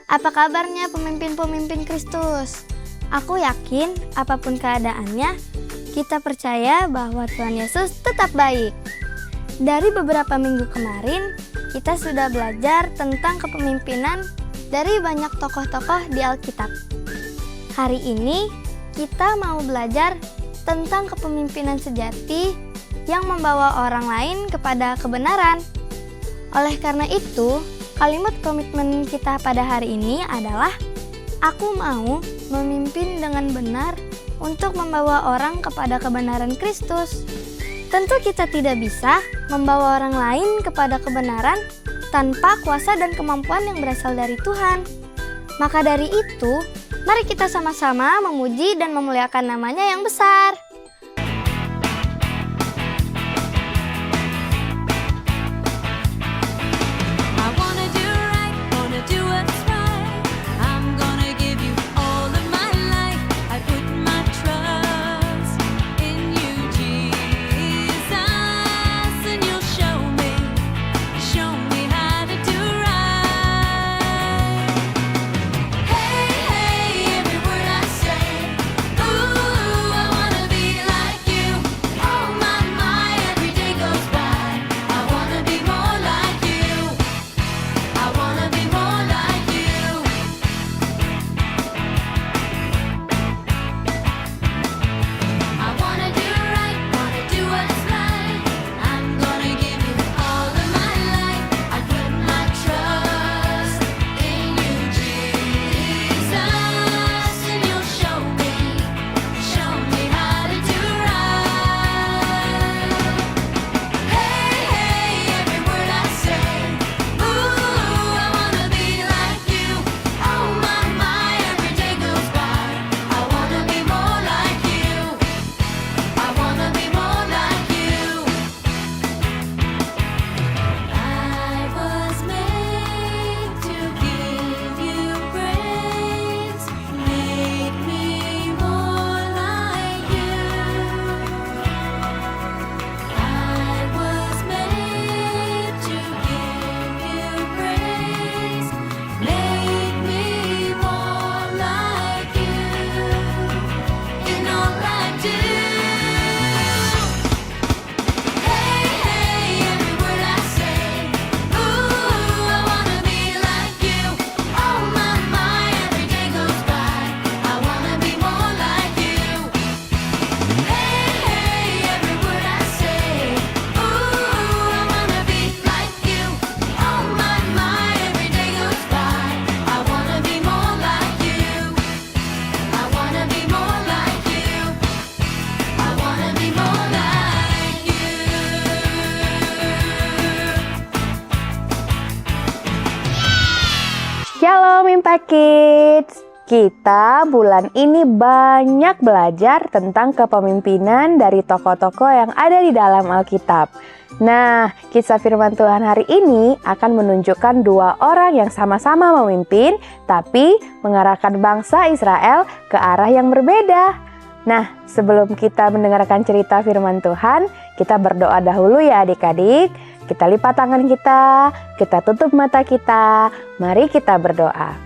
Apa kabarnya pemimpin-pemimpin Kristus? Aku yakin apapun keadaannya, kita percaya bahwa Tuhan Yesus tetap baik. Dari beberapa minggu kemarin, kita sudah belajar tentang kepemimpinan dari banyak tokoh-tokoh di Alkitab. Hari ini, kita mau belajar tentang kepemimpinan sejati yang membawa orang lain kepada kebenaran. Oleh karena itu, kalimat komitmen kita pada hari ini adalah aku mau memimpin dengan benar untuk membawa orang kepada kebenaran Kristus. Tentu kita tidak bisa membawa orang lain kepada kebenaran tanpa kuasa dan kemampuan yang berasal dari Tuhan. Maka dari itu, mari kita sama-sama memuji dan memuliakan namanya yang besar. Shalom Impact Kids. Kita bulan ini banyak belajar tentang kepemimpinan dari tokoh-tokoh yang ada di dalam Alkitab. Nah, kisah firman Tuhan hari ini akan menunjukkan dua orang yang sama-sama memimpin, tapi mengarahkan bangsa Israel ke arah yang berbeda. Nah, sebelum kita mendengarkan cerita firman Tuhan, kita berdoa dahulu ya adik-adik. Kita lipat tangan kita tutup mata kita, mari kita berdoa.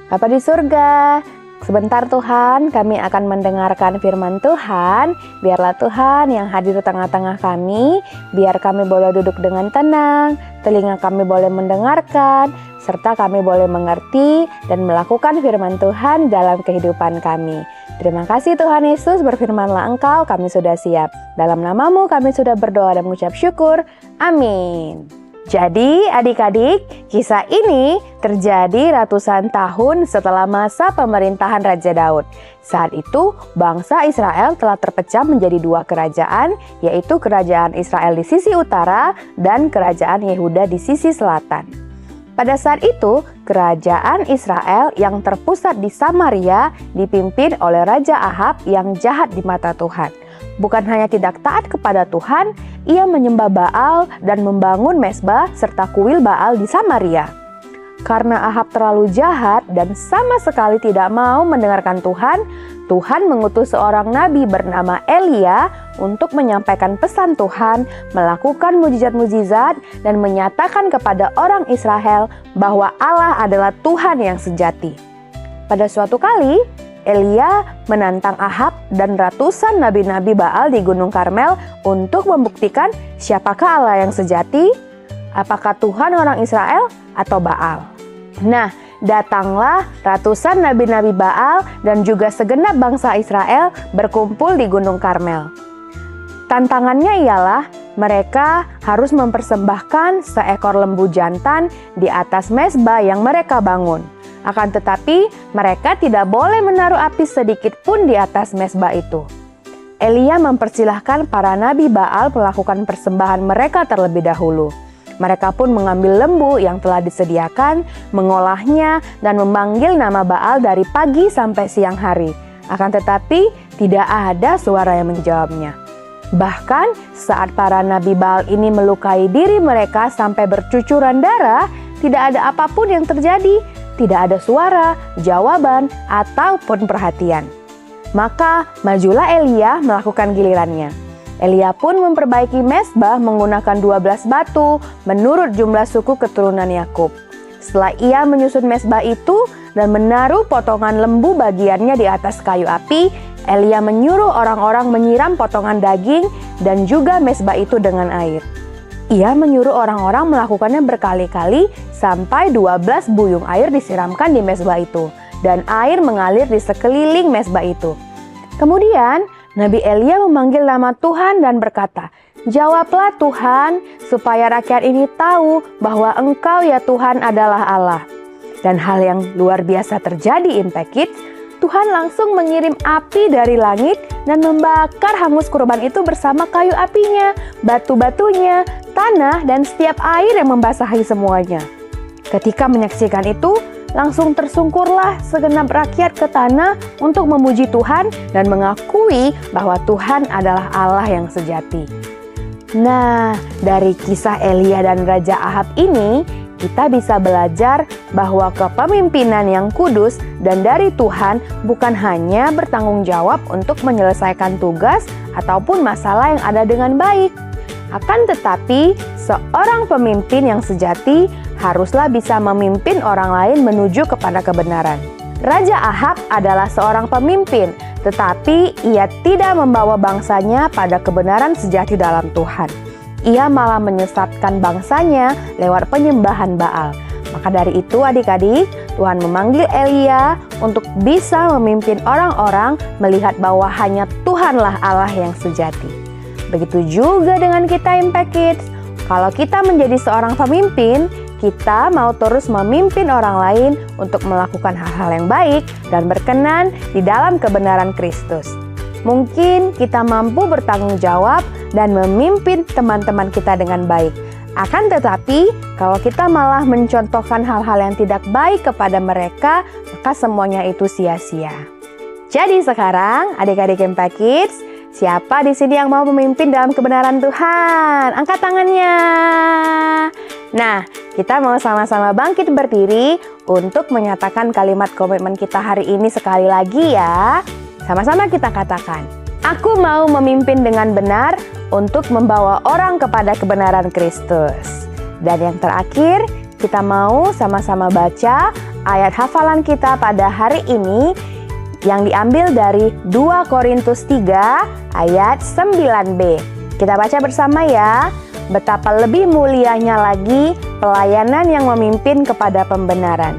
Bapa di surga, sebentar Tuhan kami akan mendengarkan firman Tuhan. Biarlah Tuhan yang hadir di tengah-tengah kami, biar kami boleh duduk dengan tenang, telinga kami boleh mendengarkan, serta kami boleh mengerti dan melakukan firman Tuhan dalam kehidupan kami. Terima kasih Tuhan Yesus, berfirmanlah Engkau, kami sudah siap. Dalam namamu kami sudah berdoa dan mengucap syukur. Amin. Jadi adik-adik, kisah ini terjadi ratusan tahun setelah masa pemerintahan Raja Daud. Saat itu bangsa Israel telah terpecah menjadi dua kerajaan, yaitu kerajaan Israel di sisi utara dan kerajaan Yehuda di sisi selatan. Pada saat itu, kerajaan Israel yang terpusat di Samaria dipimpin oleh Raja Ahab yang jahat di mata Tuhan. Bukan hanya tidak taat kepada Tuhan, ia menyembah Baal dan membangun mezbah serta kuil Baal di Samaria. Karena Ahab terlalu jahat dan sama sekali tidak mau mendengarkan Tuhan, Tuhan mengutus seorang nabi bernama Elia untuk menyampaikan pesan Tuhan, melakukan mujizat-mujizat, dan menyatakan kepada orang Israel bahwa Allah adalah Tuhan yang sejati. Pada suatu kali, Elia menantang Ahab dan ratusan nabi-nabi Baal di Gunung Karmel untuk membuktikan siapakah Allah yang sejati, apakah Tuhan orang Israel atau Baal. Nah, datanglah ratusan nabi-nabi Baal dan juga segenap bangsa Israel berkumpul di Gunung Karmel. Tantangannya ialah mereka harus mempersembahkan seekor lembu jantan di atas mezbah yang mereka bangun. Akan tetapi, mereka tidak boleh menaruh api sedikit pun di atas mezbah itu. Elia mempersilahkan para nabi Baal melakukan persembahan mereka terlebih dahulu. Mereka pun mengambil lembu yang telah disediakan, mengolahnya, dan memanggil nama Baal dari pagi sampai siang hari. Akan tetapi, tidak ada suara yang menjawabnya. Bahkan, saat para nabi Baal ini melukai diri mereka sampai bercucuran darah, tidak ada apapun yang terjadi. Tidak ada suara, jawaban, ataupun perhatian. Maka, majulah Elia melakukan gilirannya. Elia pun memperbaiki mezbah menggunakan 12 batu menurut jumlah suku keturunan Yakub. Setelah ia menyusun mezbah itu dan menaruh potongan lembu bagiannya di atas kayu api, Elia menyuruh orang-orang menyiram potongan daging dan juga mezbah itu dengan air. Ia menyuruh orang-orang melakukannya berkali-kali sampai 12 buyung air disiramkan di mezbah itu dan air mengalir di sekeliling mezbah itu. Kemudian, Nabi Elia memanggil nama Tuhan dan berkata, "Jawablah Tuhan, supaya rakyat ini tahu bahwa Engkau ya Tuhan adalah Allah." Dan hal yang luar biasa terjadi, Impact Kids. Tuhan langsung mengirim api dari langit dan membakar hangus kurban itu bersama kayu apinya, batu-batunya, tanah, dan setiap air yang membasahi semuanya. Ketika menyaksikan itu, langsung tersungkurlah segenap rakyat ke tanah untuk memuji Tuhan dan mengakui bahwa Tuhan adalah Allah yang sejati. Nah, dari kisah Elia dan Raja Ahab ini, kita bisa belajar bahwa kepemimpinan yang kudus dan dari Tuhan bukan hanya bertanggung jawab untuk menyelesaikan tugas ataupun masalah yang ada dengan baik. Akan tetapi, seorang pemimpin yang sejati haruslah bisa memimpin orang lain menuju kepada kebenaran. Raja Ahab adalah seorang pemimpin, tetapi ia tidak membawa bangsanya pada kebenaran sejati dalam Tuhan. Ia malah menyesatkan bangsanya lewat penyembahan Baal. Maka dari itu adik-adik, Tuhan memanggil Elia untuk bisa memimpin orang-orang melihat bahwa hanya Tuhanlah Allah yang sejati. Begitu juga dengan kita Impact Kids. Kalau kita menjadi seorang pemimpin, kita mau terus memimpin orang lain untuk melakukan hal-hal yang baik dan berkenan di dalam kebenaran Kristus. Mungkin kita mampu bertanggung jawab dan memimpin teman-teman kita dengan baik. Akan tetapi, kalau kita malah mencontohkan hal-hal yang tidak baik kepada mereka, maka semuanya itu sia-sia. Jadi sekarang, adik-adik Impact Kids, siapa di sini yang mau memimpin dalam kebenaran Tuhan? Angkat tangannya. Nah, kita mau sama-sama bangkit berdiri untuk menyatakan kalimat komitmen kita hari ini sekali lagi ya. Sama-sama kita katakan, aku mau memimpin dengan benar untuk membawa orang kepada kebenaran Kristus. Dan yang terakhir, kita mau sama-sama baca ayat hafalan kita pada hari ini yang diambil dari 2 Korintus 3 ayat 9b. Kita baca bersama ya. Betapa lebih mulianya lagi pelayanan yang memimpin kepada pembenaran.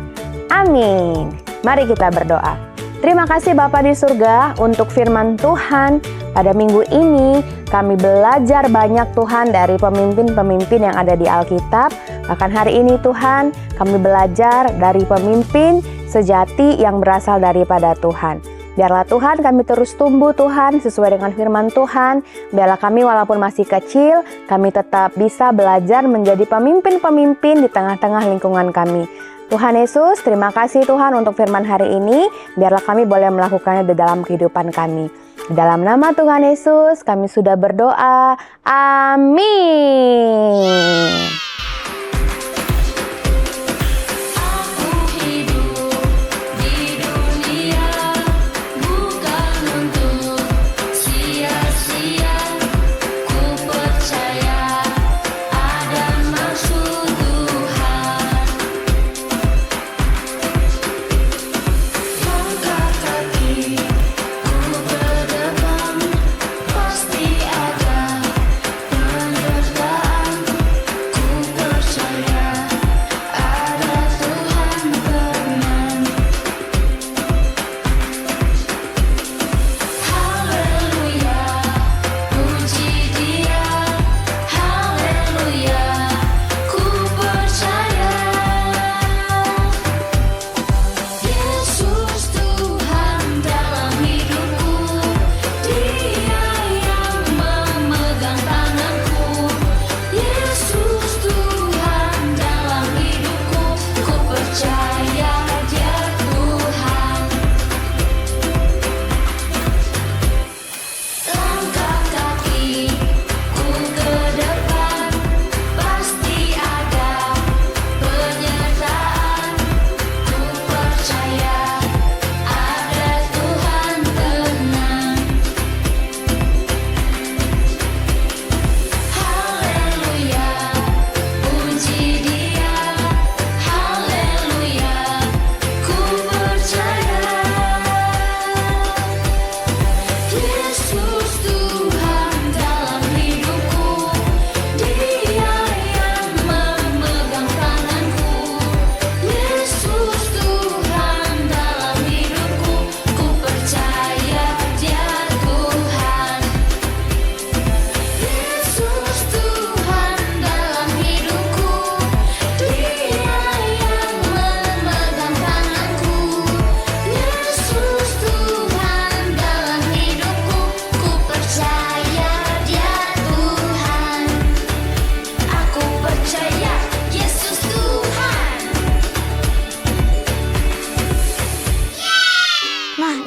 Amin. Mari kita berdoa. Terima kasih Bapa di surga untuk firman Tuhan. Pada minggu ini kami belajar banyak Tuhan dari pemimpin-pemimpin yang ada di Alkitab. Bahkan hari ini Tuhan kami belajar dari pemimpin sejati yang berasal daripada Tuhan. Biarlah Tuhan kami terus tumbuh Tuhan sesuai dengan firman Tuhan. Biarlah kami walaupun masih kecil, kami tetap bisa belajar menjadi pemimpin-pemimpin di tengah-tengah lingkungan kami. Tuhan Yesus, terima kasih Tuhan untuk firman hari ini. Biarlah kami boleh melakukannya di dalam kehidupan kami. Di dalam nama Tuhan Yesus, kami sudah berdoa. Amin.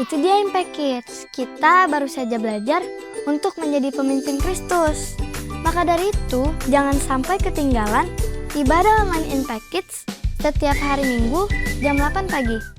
Itu dia Impact Kids. Kita baru saja belajar untuk menjadi pemimpin Kristus. Maka dari itu, jangan sampai ketinggalan ibadah online Impact Kids setiap hari Minggu jam 8 pagi.